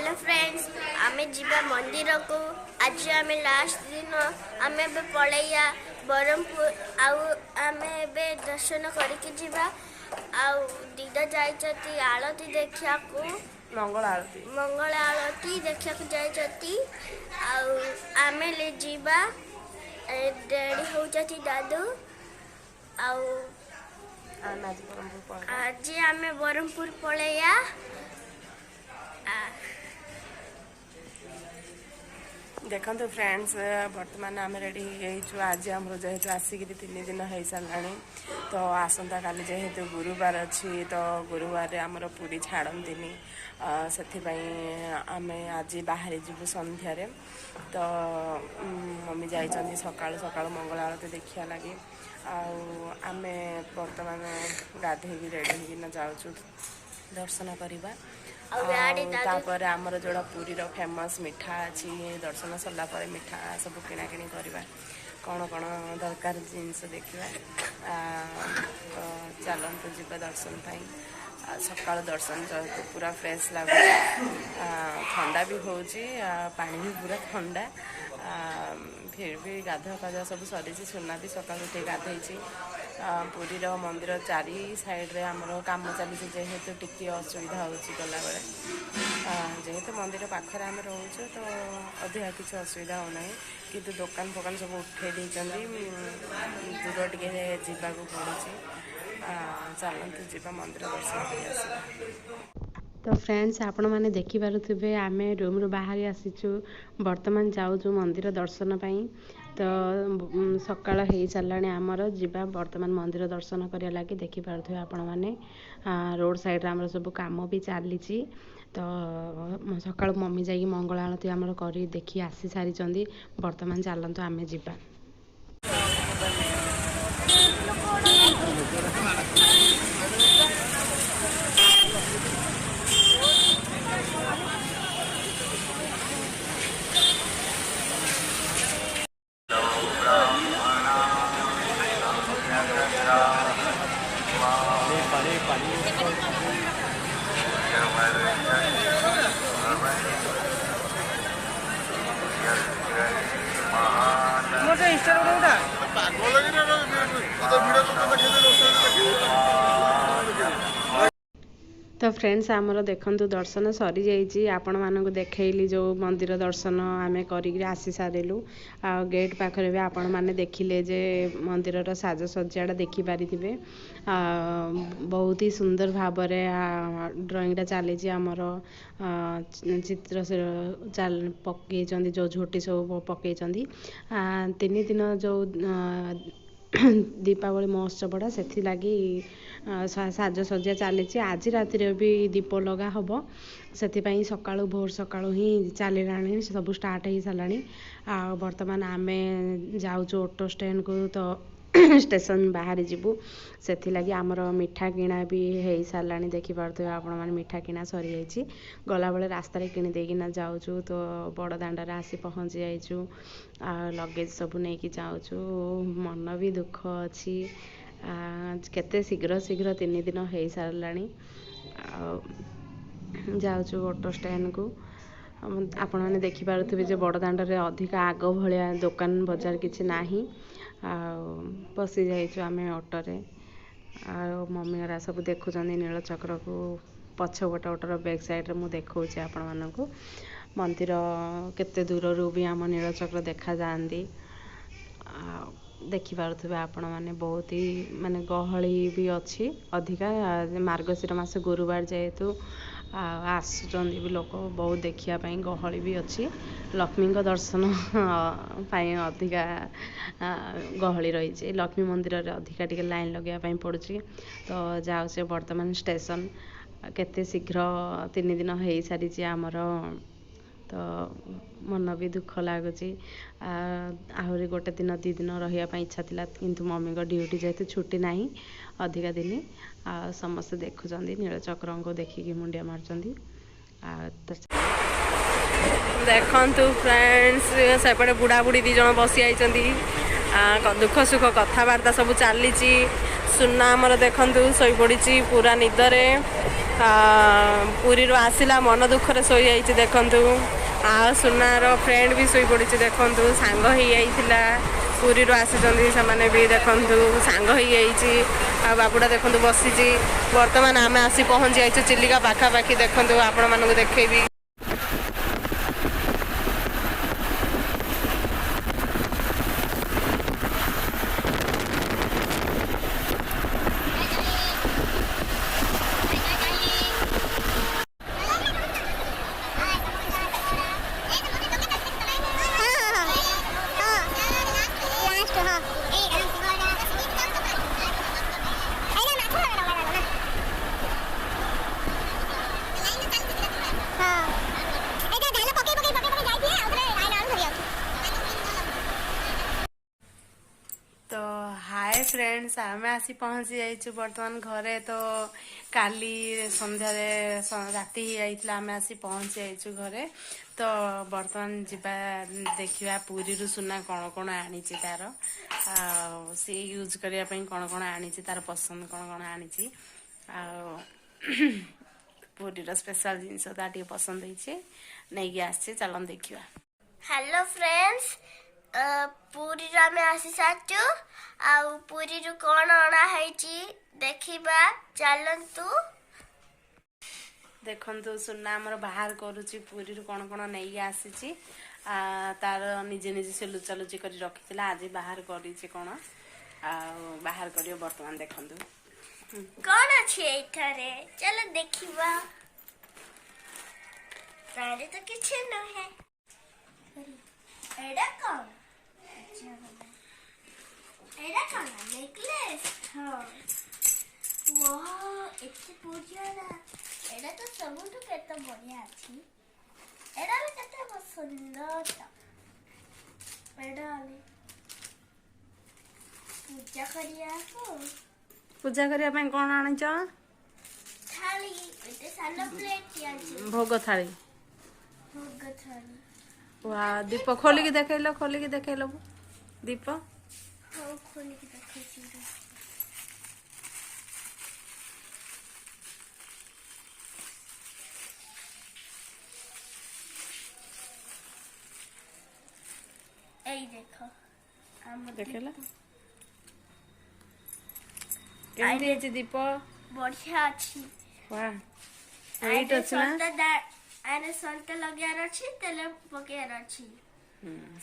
Hello friends आमे जीवा मंदिर को आज आमे लास्ट दिन आमे बे पळैया बरमपुर आमे बे दर्शन करके जीवा आउ दीदा जाइछती आरती देखिया को मंगल आरती देखिया को जाइछती आउ आमे ले जीवा रेडी हो जाती दादू आउ आज आमे बरमपुर पळैया देखो फ्रेंड्स बर्तमान आम रेडी हो आज आम जेहेतु आसिक 3 दिन हो सारा तो आसंता काली जेहेतु गुरुवार अच्छी तो गुरुवार आमर पूरी छाड़ती से आम आज बाहर जीवु संध्यारे तो मम्मी जाइछन्ती सकाळु सकाळु मंगल आरती देखिया लगी आम बर्तमान गाधे रेडी होना जाऊँ दर्शन करवा तापर आमर जोड़ा पुरीर फेमस मिठा अच्छी दर्शन सरला मिठा सब किणाकिणी करवा कौन कौन दरकार जिनस देखा तो चलतु जीवा दर्शन सकाल दर्शन पूरा फ्रेश लगे ठंडा भी हो पानी भी पूरा ठंडा फिर भी गाधुआ पाधुआ सब सरी सुना भी सकाल उठे गाधे पुरीर मंदिर चारि साइड रे आमर काम चली जेहेतु टिकी असुविधा होगला बेले जेहेतु मंदिर पाखे आम रोचु तो अधिका किसी असुविधा होना किंतु दुकान फोकान सब उठे दूर टे जावाक पड़ी चलतु जीवा मंदिर दर्शन कर। तो फ्रेंड्स आपण मैंने देखिपे आम रूम रू बाहरी आसीचु बर्तमान जाऊँ मंदिर दर्शन पाई तो सकाळ हो सारा आमर जीवा बर्तमान मंदिर दर्शन करिया लगी देखिपे आपण मैंने रोड साइड आमर सब काम भी चली तो सका मम्मी जाकि मंगल आरती आमर कर देखी आसी सारी बर्तमान चलतु आम जीवा। तो फ्रेंड्स आमर देखु दर्शन सरी जाइए आपण मानक देखली जो मंदिर दर्शन आम कर आसी सारूँ आ गेट पाखे भी आपण मैंने देखिले जे मंदिर साजसज्जा देखिपारे बहुत ही सुंदर भाव ड्राइंगटा चली आमर चित्र पकई जो झोटी सब पकई 3 दिन जो दीपावली महोत्सवटा से लगी साजसज्जा चली आज राति भी दीप लगा हम से सका भोर सका ही चलला सब स्टार्ट हो सारा बर्तमान आम जाऊँ ऑटो स्टैंड को तो स्टेशन बाहर जीवु से लगी आमर मिठा किणा भी हो सारा देखिपे आपण मैंने मिठा किणा सरी जाइए गला बेले रास्तार किणी देना जाऊँ तो बड़ दाण्डे आसी पहुँची जाइचु लगेज सब नहीं जाऊँ मन भी दुख अच्छी केते शीघ्र शीघ्र 3 दिन हो सारा जाऊँ ऑटो स्टैंड को आपण मैंने देखिपे जो बड़ दाण्डे अधिक आग भाया दुकान बजार किसी ना बसी जाइचु आम ऑटोरे मम्मी गरा सब देखुं नीलचक्र को पछपट ऑटोर बैक साइड मुझे देखा आपण मानक मंदिर केते दूर भी आम नीलचक्र देखा जाती देखिपे आपण मैंने बहुत ही माने गहली भी अच्छी अधिका मार्गशीर मास गुरुवार जेहेतु आसुचंदी भी लोक बहुत देखापी गहली भी अच्छी लक्ष्मी दर्शन अधिका गहली रही लक्ष्मी मंदिर अधिका टिके लाइन लगे पड़ी तो जाऊँ बर्तमान स्टेशन केते शीघ्र 3 दिन हो सारी आमर तो मन भी दुख लगुच आहरी गोटे दिन 2 दिन रही इच्छा थी किंतु मम्मी को ड्यूटी जेहेतु छुट्टी ना अधिका दिन समस्ते देखुं नीलचक्र को देखिकी मुंडिया मार्चंट देखु फ्रेंड्स सेपटे बुढ़ा बुढ़ी 2 जन बसी आई दुख सुख कथबार्ता सब चली सुना आमर देखु शई पड़ी पूरा निदरे ପୁରୀରୁ ଆସିଲା ମନ ଦୁଃଖରେ ଶୋଇଯାଇଛି ଦେଖନ୍ତୁ। ଆଉ ସୁନାର ଫ୍ରେଣ୍ଡ ବି ଶୋଇପଡ଼ିଛି ଦେଖନ୍ତୁ। ସାଙ୍ଗ ହେଇଯାଇଥିଲା ପୁରୀରୁ ଆସିଛନ୍ତି ସେମାନେ ବି ଦେଖନ୍ତୁ ସାଙ୍ଗ ହେଇଯାଇଛି। ଆଉ ବାବୁଟା ଦେଖନ୍ତୁ ବସିଛି। ବର୍ତ୍ତମାନ ଆମେ ଆସି ପହଞ୍ଚି ଯାଇଛୁ ଚିଲିକା ପାଖାପାଖି ଦେଖନ୍ତୁ ଆପଣମାନଙ୍କୁ ଦେଖେଇବି। तो हाय फ्रेंड्स आमे आसी पहुंची जाइछु वर्तमान घरे। तो काली संध्या राति आइतला आमे आसी पहुंची जाइछु घरे। तो वर्तमान जिबा देखिबा पुरी रु सुना कोन कोन आनी छि तार से यूज करिया पई कोन कोन आनी छि तार पसंद कोन कोन आनी छि आ पुरी रो स्पेशल जिंस ताटी पसंद होई छि नै गे आछे चलन देखिबा। हेलो फ्रेंड्स पुरी रो आमे आसी साचु आ पुरी रु कोन अणा है छि देखिबा चलंतु। देखंतु सुना हमर बाहर करूची पुरी रु कोन कोन नै गे आसी छि तार निजे निजे से लुचा लुची करी रखितला आज बाहर करी छि कोन आ बाहर करियो वर्तमान देखंतु कोन अछि एठारे चलो देखिबा। तारे तो किछ न है एडा कोन एडा कोन नेकलेस हां वाह एते पुरियारा एडा तो सबुठु केते बढ़िया अछि। एडा में केते सुंदर एडा पूजा करिया को पूजा करिया पई कोन आनी छ थाली एते सानो प्लेट याची भोग थाली वाह दीप खोली के देखैलो दीप हां खोली के देखै छी। এই দেখো আমরা দেখেলা কেমন আছে দীপ बढ़िया अछि। वाह राइट अछि ना आने संत लगियार अछि तेले पकेयार अछि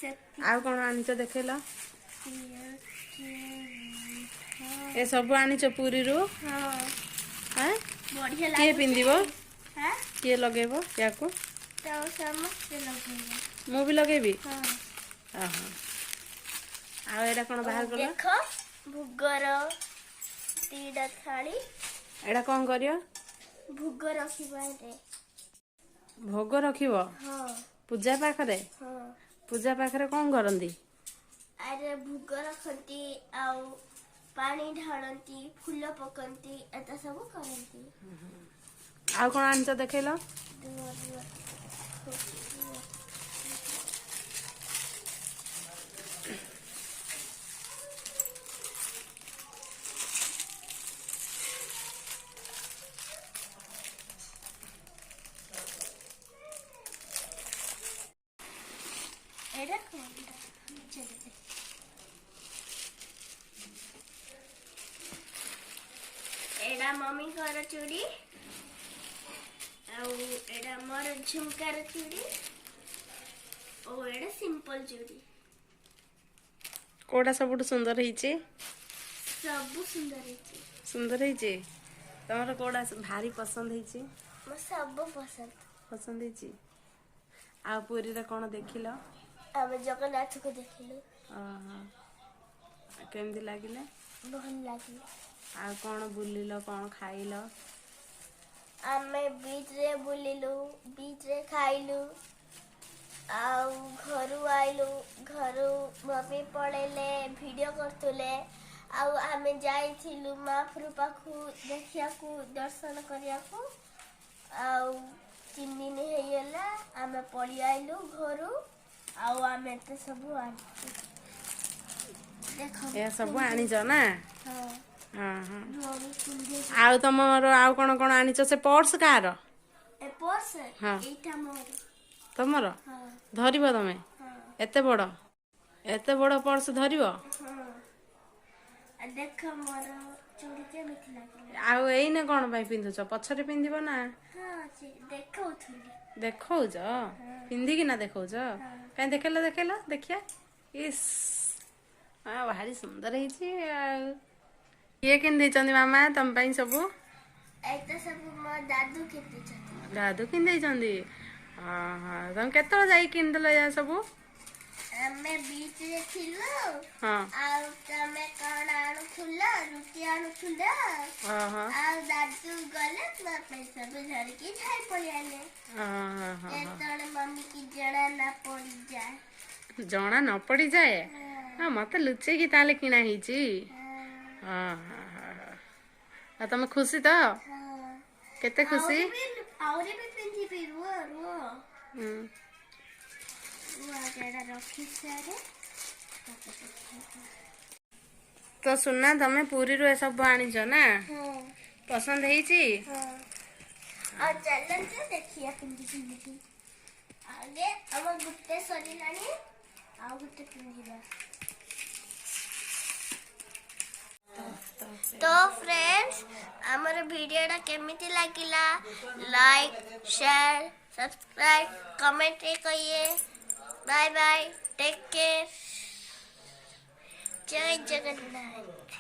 से आ कोन आनी छ देखैला ए सब आनी छ पुरी रु हां हैं बढ़िया के लागो पिंदिबो हैं के लगेबो याको तो समस्त लगेबो मु भी लगेबी हां आहा आ एडा कोन बाहर करला देखो भुगर तीडा थाली एडा कोन करियो भुग रखिबा रे भोग रखिबो हां पूजा पाखरे हां पूजा पाखरे कोन करंदी अरे भुग रखंती आउ पानी ढाळंती फूल पकंती एता सब करंती। आ कोन आनी छ देखैलो एडा कोन चले एडा मम्मी कर चूड़ी आउ एडा मोर झुमकार चूड़ी ओ एडा सिंपल चूड़ी कोडा सबुठ सुंदर हिचे सब सुंदर हिचे तमरो कोडा भारी पसंद हिचे म सब पसंद हिचे आ पुरी रे कोन देखिलो आमे जगन्नाथ को देखिलु केमदी लागिले भल लागिले आ कोन बुलिलो कोन खाइलो आमे बीच रे बुलिलु बीच रे खाइलु आउ घरु आइलु घरु मम्मी पळेले वीडियो करतुले आउ आमे जाइथिलु महाप्रभु पाखु देखियाकु दर्शन करियाकु आउ 3 दिन हेयला आमे पळी आइलु घरु आउ आमे ते सब आनी देखो ए सब आनी छ ना हां ହଁ ହଁ ଭଉଣୀ ପିନ୍ଧେ ଆଉ ତମର ଆଉ କଣ କଣ ଆଣିଛ ସେ ପର୍ସ କାହାର ଏ ପର୍ସ ହଁ ଏଇଟା ମୋର ତମର ହଁ ଧରିବ ତମେ ହଁ ଏତେ ବଡ଼ ପର୍ସ ଧରିବ ହଁ ଦେଖ ମୋର ଚୁଡ଼ି କେମିତି ଲାଗିଲା ଆଉ ଏଇନେ କଣ ପାଇଁ ପିନ୍ଧୁଛ ପଛରେ ପିନ୍ଧିବ ନା ହଁ ଦେଖଉଥିଲି ଦେଖଉଛ ପିନ୍ଧିକିନା ଦେଖଉଛ କାଇଁ ଦେଖେଇଲ ଦେଖିଆ ଇସ୍ ଭାରି ସୁନ୍ଦର ହେଇଛି ଆଉ କିଏ କିଣି ଦେଇଛନ୍ତି ମାମା ତମ ପାଇଁ ସବୁ ଏଇଟା ସବୁ ମୋ ଦାଦୁ କିଣିଛନ୍ତି ଦାଦୁ କିଣି ଦେଇଛନ୍ତି ହଁ ତମେ କେତେବେଳେ ଯାଇକି କିଣିଦେଲ ଏହା ସବୁ ଆମେ ବିଚରେ ଥିଲୁ ହଁ ଆଉ ତମେ କଣ ଆଣୁଥିଲ ରୁଟି ଆଣୁଥିଲ ଓହୋ ଆଉ ଦାଦୁ ଗଲେ ମୋ ପାଇଁ ସବୁ ଧରିକି ଖାଇ ପଳେଇଆଲେ ହଁ ଯେତେବେଳେ ମମ୍ମି କି ଜଣା ନା ପଡିଯାଏ ଜଣା ନ ପଡିଯାଏ ହଁ ମତେ ଲୁଚେଇକି ତାହେଲେ କିଣା ହେଇଛି ହଁ ଆଉ ତମେ ଖୁସି ତ କେତେ ଖୁସି ଆହୁରି ବି ପିନ୍ଧିବି ରୁହ ହୁଁ ଏଇଟା ରଖି ସାରେ ତ ସୁନା ତମେ ପୁରୀରୁ ଏସବୁ ଆଣିଛ ନା ପସନ୍ଦ ହେଇଛି ଆଉ ଚାଲନ୍ତୁ ଦେଖିବା ପିନ୍ଧିକି ଆଗେ ଆମ ଗୋଟେ ସରିଲାଣି ଆଉ ଗୋଟେ ପିନ୍ଧିବା तो फ्रेंड्स ଆମର ଭିଡ଼ିଓଟା କେମିତି ଲାଗିଲା ଲାଇକ୍ शेयर सब्सक्राइब कमेंट करिए बाय बाय टेक केयर जय जगन्नाथ।